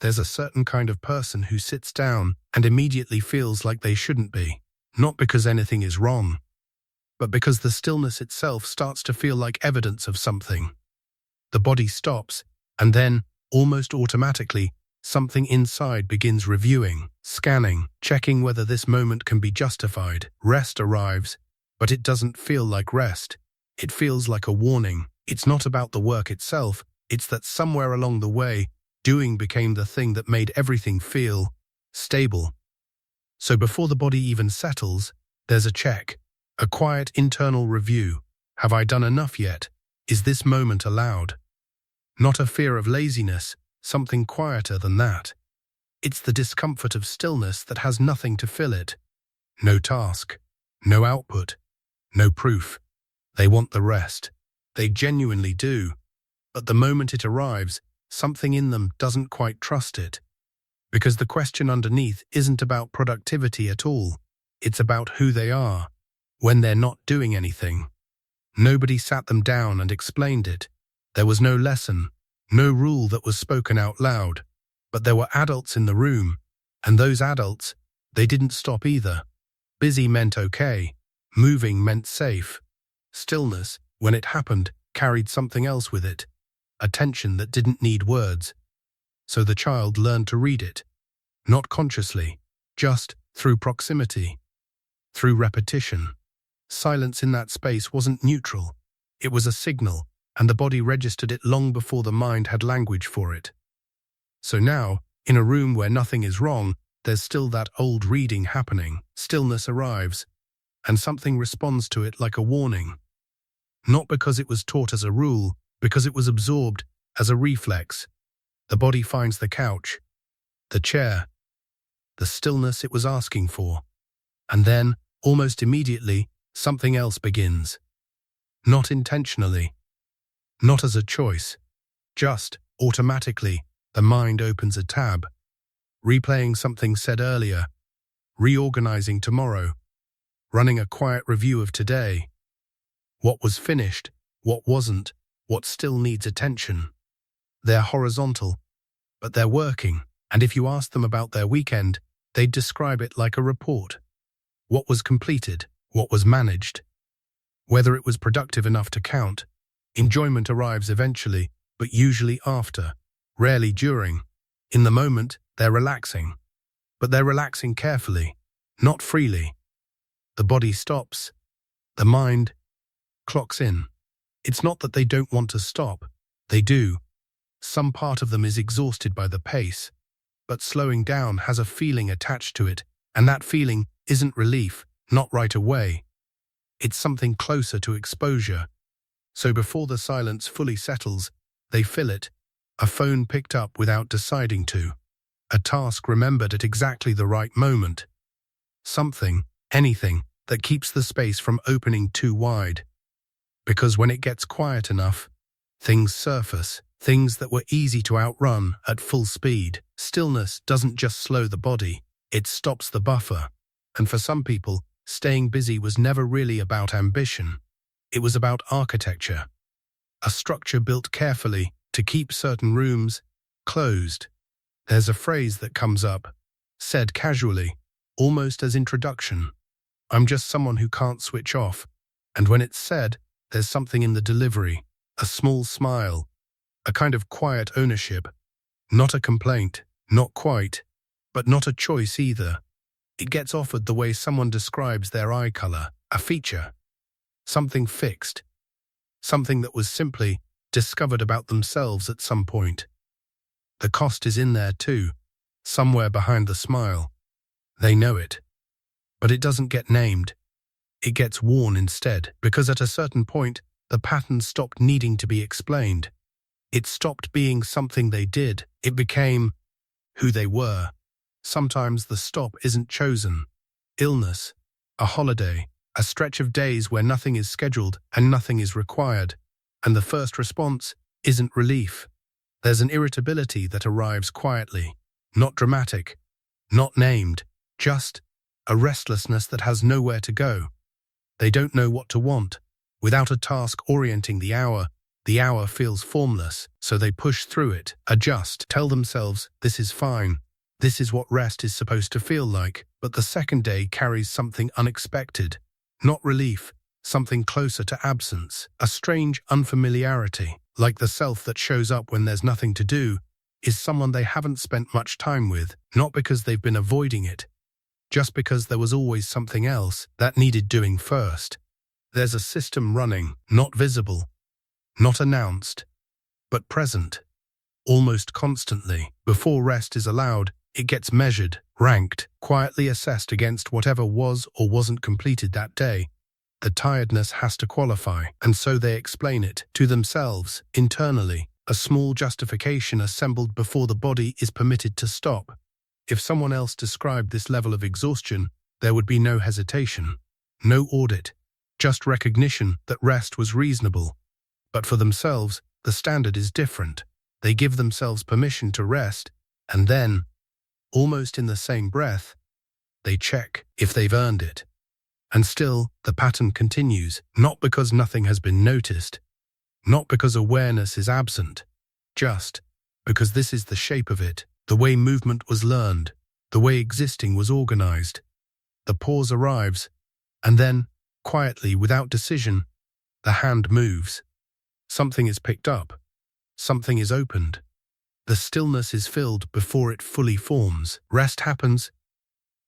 There's a certain kind of person who sits down and immediately feels like they shouldn't be, not because anything is wrong, but because the stillness itself starts to feel like evidence of something. The body stops, and then, almost automatically, something inside begins reviewing, scanning, checking whether this moment can be justified. Rest arrives, but it doesn't feel like rest. It feels like a warning. It's not about the work itself, it's that somewhere along the way, doing became the thing that made everything feel stable. So before the body even settles, there's a check, a quiet internal review. Have I done enough yet? Is this moment allowed? Not a fear of laziness, something quieter than that. It's the discomfort of stillness that has nothing to fill it. No task, no output, no proof. They want the rest. They genuinely do. But the moment it arrives, something in them doesn't quite trust it. Because the question underneath isn't about productivity at all. It's about who they are when they're not doing anything. Nobody sat them down and explained it. There was no lesson, no rule that was spoken out loud. But there were adults in the room, and those adults, they didn't stop either. Busy meant okay. Moving meant safe. Stillness, when it happened, carried something else with it. A tension that didn't need words. So the child learned to read it. Not consciously, just through proximity. Through repetition. Silence in that space wasn't neutral. It was a signal, and the body registered it long before the mind had language for it. So now, in a room where nothing is wrong, there's still that old reading happening. Stillness arrives, and something responds to it like a warning. Not because it was taught as a rule, because it was absorbed as a reflex. The body finds the couch, the chair, the stillness it was asking for. And then, almost immediately, something else begins. Not intentionally, not as a choice, just automatically, the mind opens a tab, replaying something said earlier, reorganizing tomorrow, running a quiet review of today. What was finished, what wasn't, what still needs attention. They're horizontal, but they're working, and if you ask them about their weekend, they'd describe it like a report. What was completed, what was managed, whether it was productive enough to count. Enjoyment arrives eventually, but usually after, rarely during. In the moment, they're relaxing. But they're relaxing carefully, not freely. The body stops. The mind clocks in. It's not that they don't want to stop. They do. Some part of them is exhausted by the pace. But slowing down has a feeling attached to it, and that feeling isn't relief, not right away. It's something closer to exposure. So before the silence fully settles, they fill it. A phone picked up without deciding to. A task remembered at exactly the right moment. Something, anything, that keeps the space from opening too wide. Because when it gets quiet enough, things surface, things that were easy to outrun at full speed. Stillness doesn't just slow the body, it stops the buffer. And for some people, staying busy was never really about ambition. It was about architecture. A structure built carefully to keep certain rooms closed. There's a phrase that comes up, said casually, almost as introduction. I'm just someone who can't switch off. And when it's said, there's something in the delivery, a small smile, a kind of quiet ownership. Not a complaint, not quite, but not a choice either. It gets offered the way someone describes their eye color, a feature. Something fixed. Something that was simply discovered about themselves at some point. The cost is in there too, somewhere behind the smile. They know it. But it doesn't get named. It gets worn instead, because at a certain point, the pattern stopped needing to be explained. It stopped being something they did. It became who they were. Sometimes the stop isn't chosen. Illness, a holiday, a stretch of days where nothing is scheduled and nothing is required. And the first response isn't relief. There's an irritability that arrives quietly, not dramatic, not named, just a restlessness that has nowhere to go. They don't know what to want. Without a task orienting the hour, The hour feels formless, so they push through it, adjust, tell themselves, this is fine. This is what rest is supposed to feel like. But the second day carries something unexpected. Not relief, something closer to absence, a strange unfamiliarity, like the self that shows up when there's nothing to do, is someone they haven't spent much time with, not because they've been avoiding it, just because there was always something else that needed doing first. There's a system running, not visible, not announced, but present, almost constantly. Before rest is allowed, it gets measured, ranked, quietly assessed against whatever was or wasn't completed that day. The tiredness has to qualify, and so they explain it to themselves, internally, a small justification assembled before the body is permitted to stop. If someone else described this level of exhaustion, there would be no hesitation, no audit, just recognition that rest was reasonable. But for themselves, the standard is different. They give themselves permission to rest, and then, almost in the same breath, they check if they've earned it. And still, the pattern continues, not because nothing has been noticed, not because awareness is absent, just because this is the shape of it, the way movement was learned, the way existing was organized. The pause arrives, and then, quietly, without decision, the hand moves. Something is picked up. Something is opened. The stillness is filled before it fully forms. Rest happens,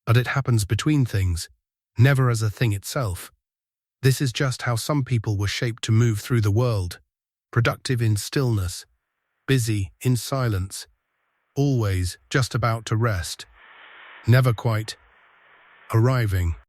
but it happens between things, never as a thing itself. This is just how some people were shaped to move through the world, productive in stillness, busy in silence, always just about to rest, never quite arriving.